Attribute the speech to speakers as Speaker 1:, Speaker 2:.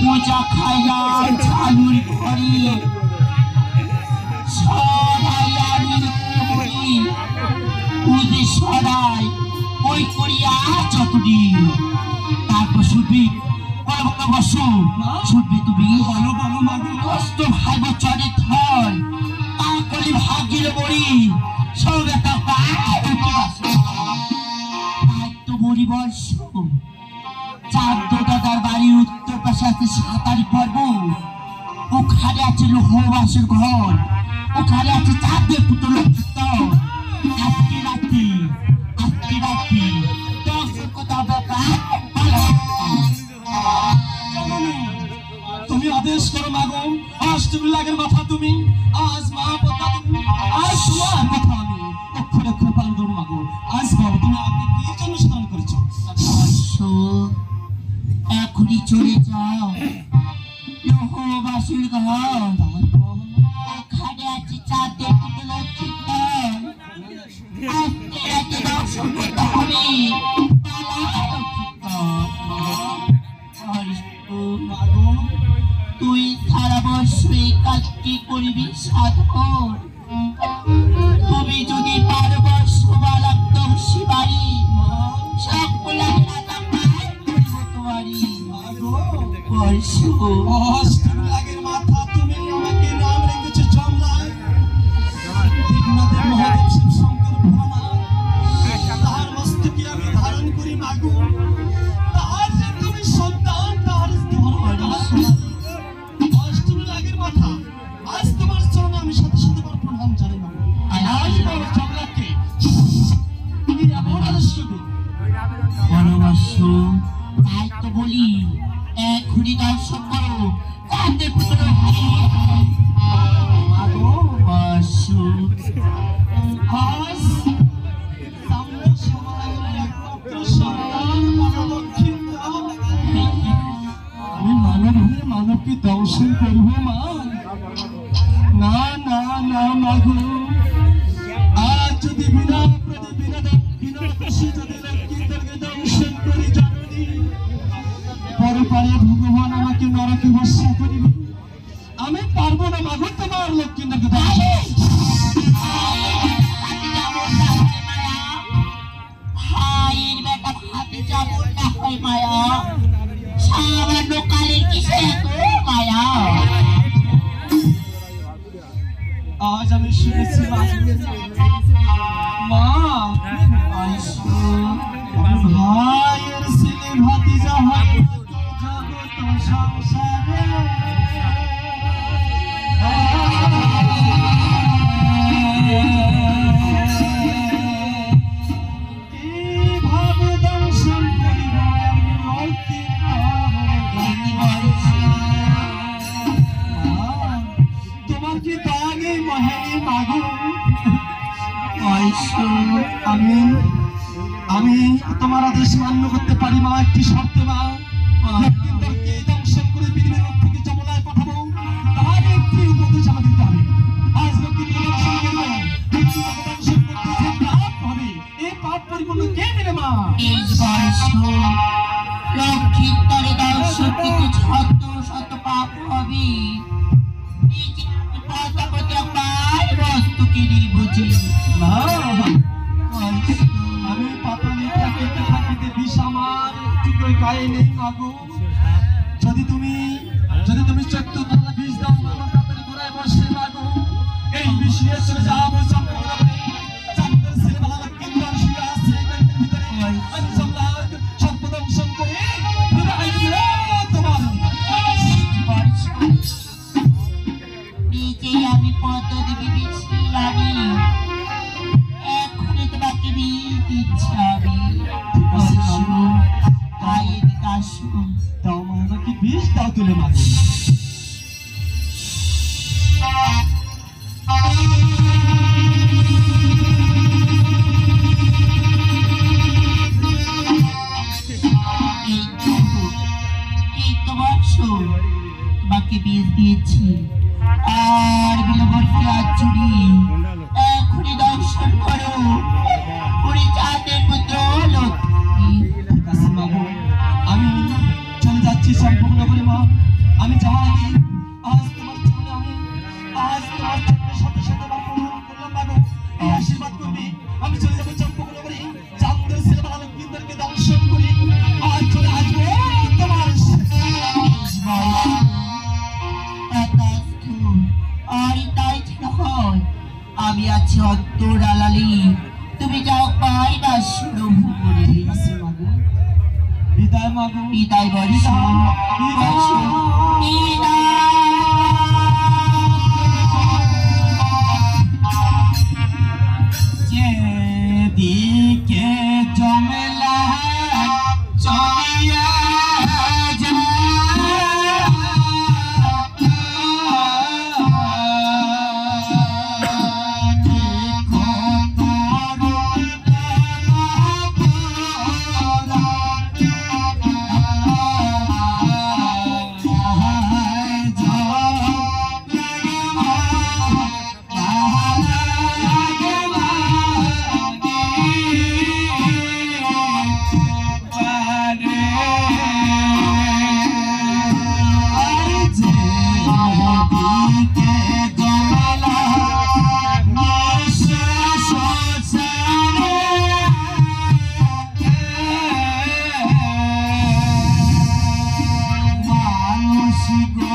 Speaker 1: পূজা খাইলাম ঝালুর ঘরে পুজে সরাই ওই করিয়া যতদিন তারপর শুনবি বসো শুনবি তুমি কষ্ট ভাই বছরে থল তারপরে ভাগ্যের বড়ি সব একটা তো বড়ি বর্ষ চাঁদ দাদার বাড়ির উত্তর পাশে আছে সাঁতারি পর্ব, ওখানে আছে লৌহবাসের ঘর, ওখানে আছে চাঁদের পুতুল কীর্তন। আজকে রাতে
Speaker 2: তুমি আদেশ করো মাগো, আজ তুমি লাগের মাথা তুমি, আজ মা পদ্মা তুমি, আজ তোমার কথা আমি অক্ষরে অক্ষরে পালন করবো মাগো। আজ বলো তুমি আপনি কি জন্য স্নান করেছো?
Speaker 1: এখনই চলে যাও লৌহবাসীর ঘর, ওখানে আছে চাঁদের পুতুল কীর্তন। আজকে রাতে দর্শন করতে হবে তুই সারা বছর কাজ কি করবি সাধন? তুমি যদি পারবর্ষ বালাক্তম শিবারি সকলা
Speaker 2: লাগের মাথা তুমি আমাকে নাম রেখেছো চমড়ায়, মহাদেব শিব শঙ্কর তাহার মস্তকে আমি ধারণ করি মাগো। তাহার যে তুমি সন্তান, তাহার অষ্টমী লাগের মাথা, আজ তোমার চরণে আমি সাথে সাথে আমার প্রণাম জানাই মাগো। আজ বলো চমড়াকে তুমি এমন আদর্শ
Speaker 1: ভালোবাসো, তাই তো বলি এখনই দর্শন করো চাঁদের পুতুল
Speaker 2: মানবকে দর্শন করব মা? না না না মাগো, আজ যদি বিনা যদি লক্ষ্মীদেরকে দর্শন করি জানি পরে ভগবান আমাকে নরকে বর্ষা করিবে, আমি পারবো না মাগো তোমার লক্ষ্মীন্দরকে ধ্বংস
Speaker 1: ভাইয়ের বেটা ভাবি যেমন না হয় মায়া, সামান্য কালের কিসে এত মায়া?
Speaker 2: আজ আমি শুনেছি মা ভাইয়ের ছেলে ভাতিজা হয় জগৎ সংসারে কিভাবে দর্শন করিব তোমার কি দয়া নেই মহেনি মাগো? আমি আমি তোমার আদেশ মান্য করতে পারি মা, একটি শর্তে মা। লক্ষ্মীন্দরকে দংশন করে পৃথিবীর মুখ থেকে যমুনায় পাঠাবো, তার একটি উপদেশ আমাকে দিতে হবে। আজ লক্ষ্মীন্দর দংশন করবো, লক্ষ্মীন্দরকে দংশন করতে যে পাপ হবে, এই পাপ পরিপূর্ণ কে দেবে মা?
Speaker 1: লক্ষ্মীন্দরে দর্শন কিন্তু শত শত পাপ হবে। এই যে পদ্মাবতী আমার বস্তুকে নিয়ে বুঝি
Speaker 2: না, আমি পাতালে থাকিতে থাকিতে বিষ আমার একটু করে গায়ে নেই মাগো। যদি তুমি 14 তলা বিষ দাও মাগো, তাড়াতাড়ি ঘোড়ায় বসে মাগো, এই বিষ নিয়ে চলে যাবো চম্পকনগরে। চাঁদের ছেলেবেলা লক্ষ্মীন্দর শুয়ে আছে গর্তের ভিতরে, আমি সম্রাট সর্বদংশন করে বিদায় দিব তোমার।
Speaker 1: নিজেই আমি পদ্মদেবী বেশি জানি, এখনই তোমাকে বিয়ে দিচ্ছি আমি। তাই এদিকে আসুন।
Speaker 2: দাও মা, আমাকে বিষ দাও তুলে মাগো।
Speaker 1: এই তো বৎস, তোমাকে বীজ দিয়েছি, আর বিলবর্তী আচুরি এখনই দর্শন করো। উনি চাঁদের পুত্র লক্ষ্মী।
Speaker 2: ঠিক আছে মাগো, আমি চলে যাচ্ছি চম্পকনগরে মা। আমি যাওয়ার আগে আজ তোমার চরণের সাথে সাথে বন্ধন করলাম মাগো, এই আশীর্বাদ করবি। আমি চলে যাবো চম্পকনগরে, চাঁদের ছেলেবেলা লক্ষ্মীন্দরকে দর্শন করি, আর চলে আসবো তোমার
Speaker 1: আর তাই যেন হয়, আমি আছি অন্তর আলালি, তুমি যাও পাই না শুরু করে।
Speaker 2: বিদায় মাগো,
Speaker 1: বিদায় বর্ষ, বর্ষ, বিদায়।
Speaker 2: যেদিকে জমেলা চলিয়া গো